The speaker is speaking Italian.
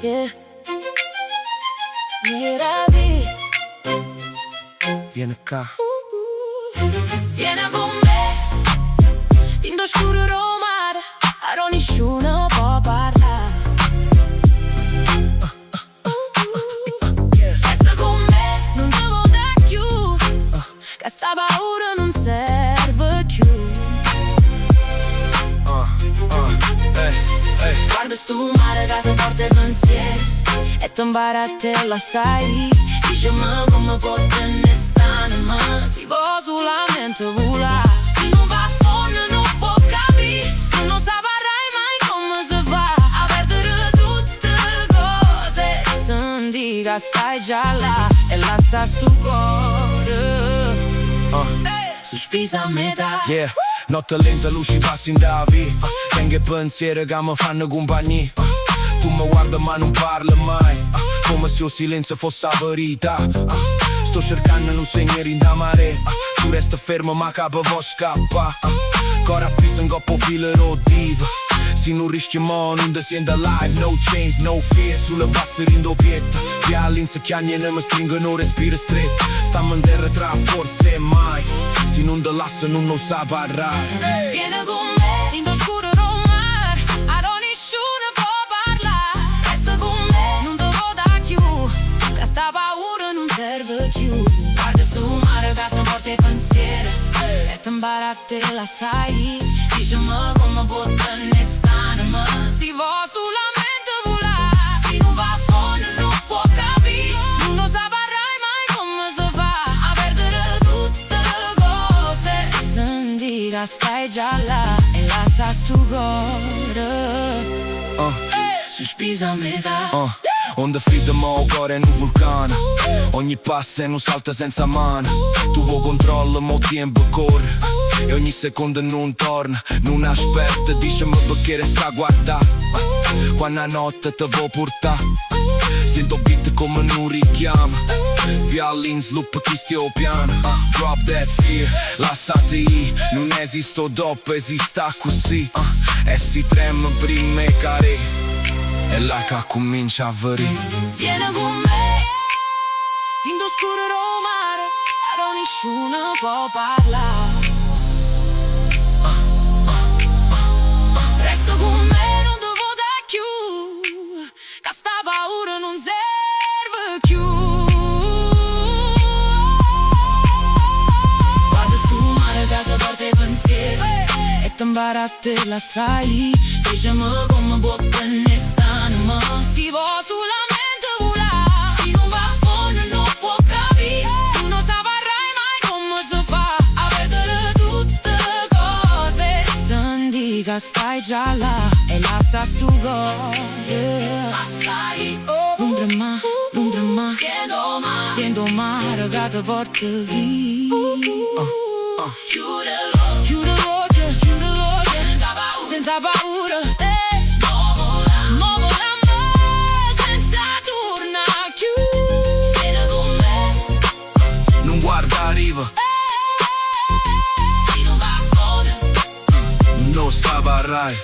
Yeah. Miravi. Vieni qua. Vieni con me. Din oscuro mare, a nessuno può parlare. Resta con me, non devo dare più, che sta paura non serve più. Guarda sto mare che si porta i pensieri e ti impara a te la sai. Dicemi come può tenere stare, ma si può solamente volare. Se non va a fondo non può capire, non saprai mai come si fa a perdere tutte cose. Senti che stai già là e lascia sto cuore sospesa a metà. Yeah, notte lenta, luci passi in davi. Tengo i pensieri che mi fanno compagnia. Tu mi guardi ma non parli mai, come se il silenzio fosse la verità. Sto cercando un segno in da mare. Tu resta fermo ma capo può scappare. Ancora più in coppo filo rotiva. Se non rischi mo non ti senti alive. No chains, no fear, sulle basse rindo pietta. Via all'insechiagni e mi stringono respiro stretto. Stiamo in terra tra forse e mai. Se non ti lascio non lo saprai. Vieni con me, in oscuro romare, a nessuno può parlare. Resta con me, non te lo dà più, che sta paura non serve più. Guarda sto mare che si porta i pensieri e ti impara a te la sai. Dicemi come può tenere stare, ma si può solamente volare. Se non va a fondo non può capire, non lo saprai mai come si fa a perdere tutte cose. Senti che stai già là e lascia sto cuore sospesa a metà. Onda fredda ma il cuore è un vulcano. Ogni passo è un salto senza mano. Tu vuoi controllo ma il tempo corre e ogni secondo non torna. Non aspetta, dicemi perché resta a guardare. Quando la notte ti vuoi portare, sento beat come un richiamo. Violin sloop chi stiamo piano. Drop that fear, lasciati, non esisto dopo, esista così. E si trema prima e care. E là che comincia a venire. Vieni con me, in oscuro mare, a nessuno può parlare. Resto con me, non devo dare più, che sta paura non serve più. Guarda sto mare che si porta i pensieri e ti impara a te la sai. Dicemi come può tenere stare, ma si può solamente volare. Se non va a fondo non può capire, tu non saprai mai come si fa a perdere tutte cose. Senti che stai già là e lascia sto cuore. Non trema, non trema, sento mare che ti porta via. Chiude l'occhio, senza paura. Non lo saprai.